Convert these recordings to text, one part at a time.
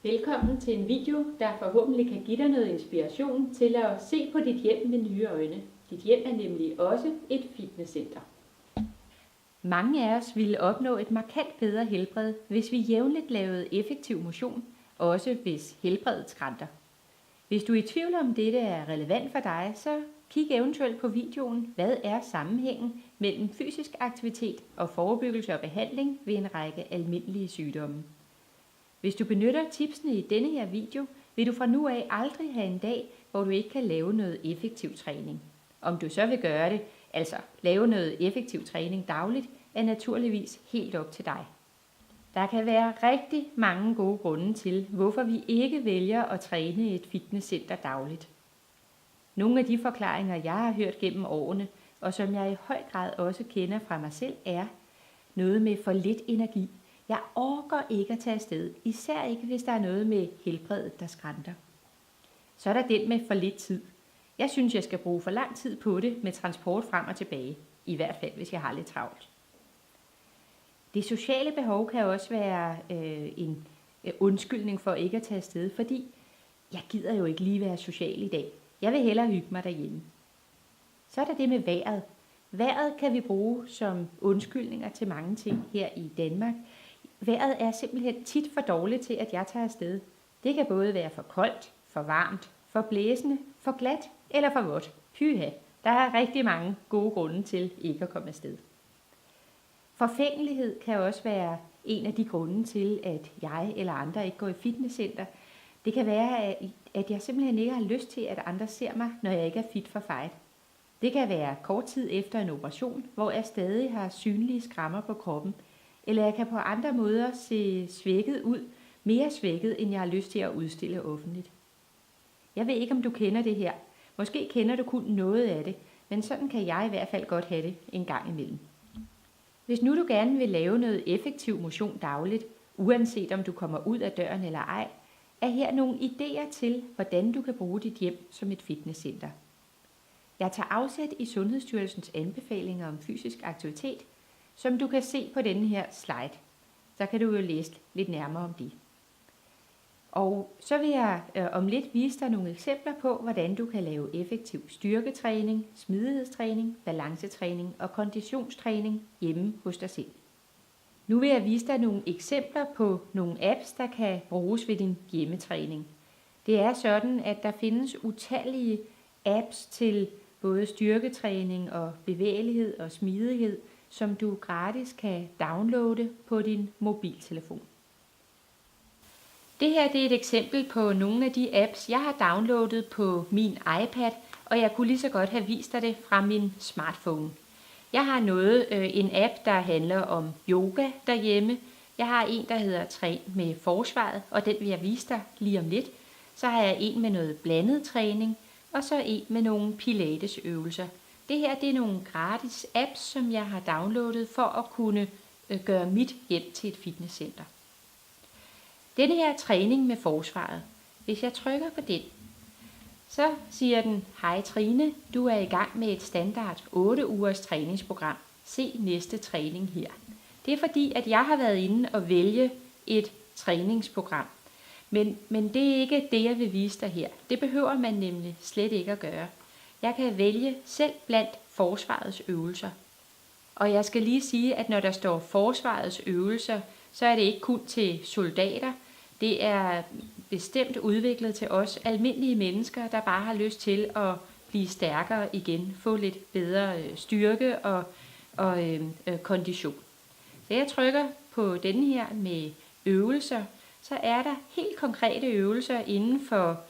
Velkommen til en video, der forhåbentlig kan give dig noget inspiration til at se på dit hjem med nye øjne. Dit hjem er nemlig også et fitnesscenter. Mange af os ville opnå et markant bedre helbred, hvis vi jævnligt lavede effektiv motion, også hvis helbredet skranter. Hvis du er i tvivl om dette er relevant for dig, så kig eventuelt på videoen, hvad er sammenhængen mellem fysisk aktivitet og forebyggelse og behandling ved en række almindelige sygdomme. Hvis du benytter tipsene i denne her video, vil du fra nu af aldrig have en dag, hvor du ikke kan lave noget effektiv træning. Om du så vil gøre det, altså lave noget effektiv træning dagligt, er naturligvis helt op til dig. Der kan være rigtig mange gode grunde til, hvorfor vi ikke vælger at træne i et fitnesscenter dagligt. Nogle af de forklaringer, jeg har hørt gennem årene, og som jeg i høj grad også kender fra mig selv, er noget med for lidt energi. Jeg orker ikke at tage afsted, især ikke hvis der er noget med helbredet, der skranter. Så er der den med for lidt tid. Jeg synes, jeg skal bruge for lang tid på det med transport frem og tilbage, i hvert fald hvis jeg har lidt travlt. Det sociale behov kan også være en undskyldning for ikke at tage afsted, fordi jeg gider jo ikke lige være social i dag. Jeg vil hellere hygge mig derhjemme. Så er der det med vejret. Vejret kan vi bruge som undskyldninger til mange ting her i Danmark. Vejret er simpelthen tit for dårligt til, at jeg tager afsted. Det kan både være for koldt, for varmt, for blæsende, for glat eller for vådt. Pyha, der er rigtig mange gode grunde til ikke at komme afsted. Forfængelighed kan også være en af de grunde til, at jeg eller andre ikke går i fitnesscenter. Det kan være, at jeg simpelthen ikke har lyst til, at andre ser mig, når jeg ikke er fit for fight. Det kan være kort tid efter en operation, hvor jeg stadig har synlige skrammer på kroppen, eller jeg kan på andre måder se svækket ud, mere svækket, end jeg har lyst til at udstille offentligt. Jeg ved ikke, om du kender det her. Måske kender du kun noget af det, men sådan kan jeg i hvert fald godt have det en gang imellem. Hvis nu du gerne vil lave noget effektiv motion dagligt, uanset om du kommer ud af døren eller ej, er her nogle idéer til, hvordan du kan bruge dit hjem som et fitnesscenter. Jeg tager afsæt i Sundhedsstyrelsens anbefalinger om fysisk aktivitet, som du kan se på denne her slide. Så kan du jo læse lidt nærmere om det. Og så vil jeg om lidt vise dig nogle eksempler på, hvordan du kan lave effektiv styrketræning, smidighedstræning, balancetræning og konditionstræning hjemme hos dig selv. Nu vil jeg vise dig nogle eksempler på nogle apps, der kan bruges ved din hjemmetræning. Det er sådan, at der findes utallige apps til både styrketræning og bevægelighed og smidighed, som du gratis kan downloade på din mobiltelefon. Det her det er et eksempel på nogle af de apps, jeg har downloadet på min iPad, og jeg kunne lige så godt have vist dig det fra min smartphone. Jeg har en app, der handler om yoga derhjemme. Jeg har en, der hedder Træn med forsvaret, og den vil jeg vise dig lige om lidt. Så har jeg en med noget blandet træning, og så en med nogle pilatesøvelser. Det her det er nogle gratis apps, som jeg har downloadet for at kunne gøre mit hjem til et fitnesscenter. Denne her træning med forsvaret. Hvis jeg trykker på den, så siger den, hej Trine, du er i gang med et standard 8 ugers træningsprogram. Se næste træning her. Det er fordi, at jeg har været inde og vælge et træningsprogram. Men det er ikke det, jeg vil vise dig her. Det behøver man nemlig slet ikke at gøre. Jeg kan vælge selv blandt forsvarets øvelser. Og jeg skal lige sige, at når der står forsvarets øvelser, så er det ikke kun til soldater. Det er bestemt udviklet til os almindelige mennesker, der bare har lyst til at blive stærkere igen, få lidt bedre styrke og kondition. Så jeg trykker på denne her med øvelser, så er der helt konkrete øvelser inden for.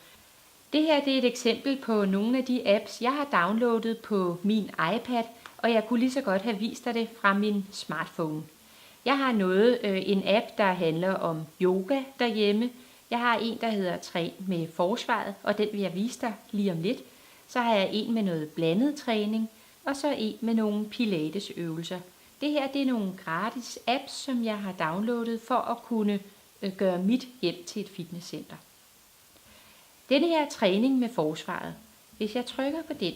Det her det er et eksempel på nogle af de apps, jeg har downloadet på min iPad, og jeg kunne lige så godt have vist dig det fra min smartphone. Jeg har en app, der handler om yoga derhjemme. Jeg har en, der hedder Træn med forsvaret, og den vil jeg vise dig lige om lidt. Så har jeg en med noget blandet træning, og så en med nogle pilatesøvelser. Det her det er nogle gratis apps, som jeg har downloadet for at kunne gøre mit hjem til et fitnesscenter. Denne her træning med forsvaret. Hvis jeg trykker på den,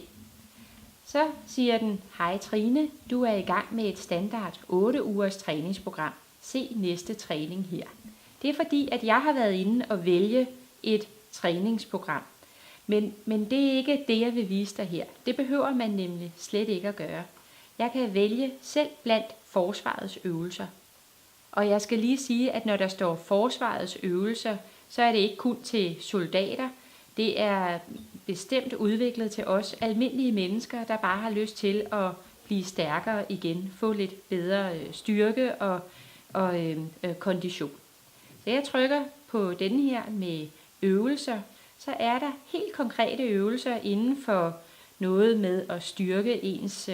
så siger den, hej Trine, du er i gang med et standard 8 ugers træningsprogram. Se næste træning her. Det er fordi, at jeg har været inde og vælge et træningsprogram. Men det er ikke det, jeg vil vise dig her. Det behøver man nemlig slet ikke at gøre. Jeg kan vælge selv blandt forsvarets øvelser. Og jeg skal lige sige, at når der står forsvarets øvelser, så er det ikke kun til soldater. Det er bestemt udviklet til os almindelige mennesker, der bare har lyst til at blive stærkere igen, få lidt bedre styrke og kondition. Så jeg trykker på denne her med øvelser, så er der helt konkrete øvelser inden for noget med at styrke ens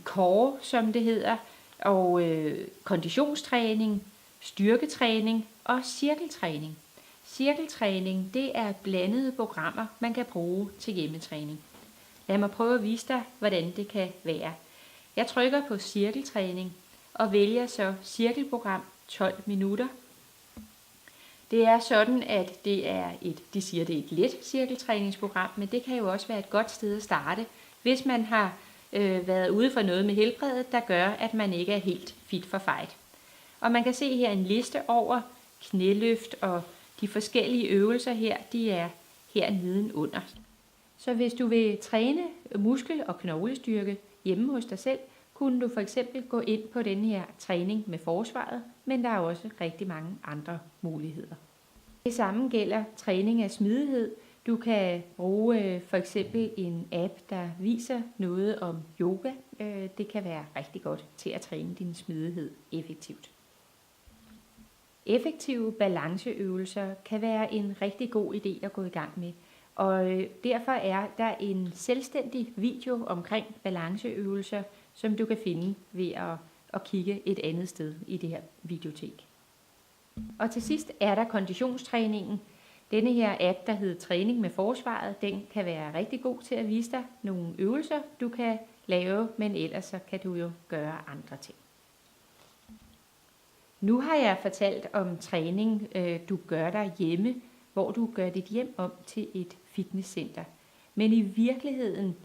core, som det hedder, og konditionstræning, styrketræning og cirkeltræning. Cirkeltræning, det er blandede programmer, man kan bruge til hjemmetræning. Lad mig prøve at vise dig, hvordan det kan være. Jeg trykker på cirkeltræning og vælger så cirkelprogram 12 minutter. Det er sådan, at de siger, det er et let cirkeltræningsprogram, men det kan jo også være et godt sted at starte, hvis man har været ude for noget med helbredet, der gør, at man ikke er helt fit for fight. Og man kan se her en liste over knæløft, og de forskellige øvelser her, de er her nedenunder. Så hvis du vil træne muskel- og knoglestyrke hjemme hos dig selv, kunne du for eksempel gå ind på den her træning med forsvaret, men der er også rigtig mange andre muligheder. Det samme gælder træning af smidighed. Du kan bruge for eksempel en app, der viser noget om yoga. Det kan være rigtig godt til at træne din smidighed effektivt. Effektive balanceøvelser kan være en rigtig god idé at gå i gang med. Og derfor er der en selvstændig video omkring balanceøvelser, som du kan finde ved at kigge et andet sted i det her videotek. Og til sidst er der konditionstræningen. Denne her app, der hedder Træning med Forsvaret, den kan være rigtig god til at vise dig nogle øvelser, du kan lave, men ellers så kan du jo gøre andre ting. Nu har jeg fortalt om træning, du gør derhjemme, hvor du gør dit hjem om til et fitnesscenter. Men i virkeligheden,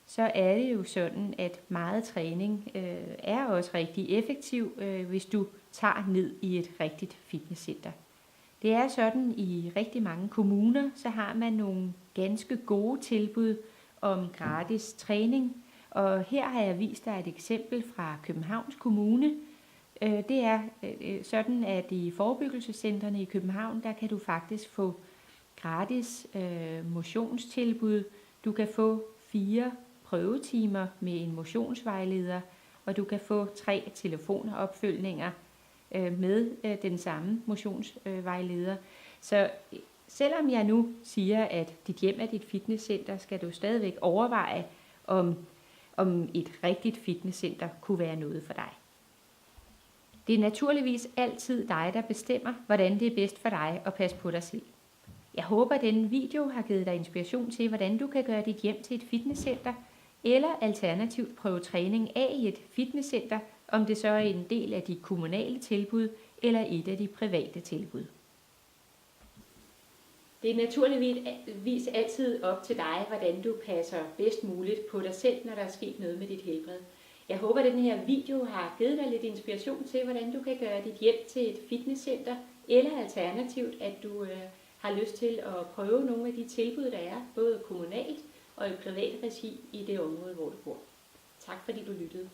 så er det jo sådan, at meget træning er også rigtig effektiv, hvis du tager ned i et rigtigt fitnesscenter. Det er sådan, i rigtig mange kommuner, så har man nogle ganske gode tilbud om gratis træning. Og her har jeg vist dig et eksempel fra Københavns Kommune. Det er sådan, at i forebyggelsescentrene i København, der kan du faktisk få gratis motionstilbud. Du kan få 4 prøvetimer med en motionsvejleder, og du kan få 3 telefonopfølgninger med den samme motionsvejleder. Så selvom jeg nu siger, at dit hjem er dit fitnesscenter, skal du stadigvæk overveje, om et rigtigt fitnesscenter kunne være noget for dig. Det er naturligvis altid dig, der bestemmer, hvordan det er bedst for dig at passe på dig selv. Jeg håber, at denne video har givet dig inspiration til, hvordan du kan gøre dit hjem til et fitnesscenter, eller alternativt prøve træning af i et fitnesscenter, om det så er en del af de kommunale tilbud eller et af de private tilbud. Det er naturligvis altid op til dig, hvordan du passer bedst muligt på dig selv, når der er sket noget med dit helbred. Jeg håber, at den her video har givet dig lidt inspiration til, hvordan du kan gøre dit hjem til et fitnesscenter, eller alternativt, at du har lyst til at prøve nogle af de tilbud, der er, både kommunalt og i privat regi i det område, hvor du bor. Tak fordi du lyttede.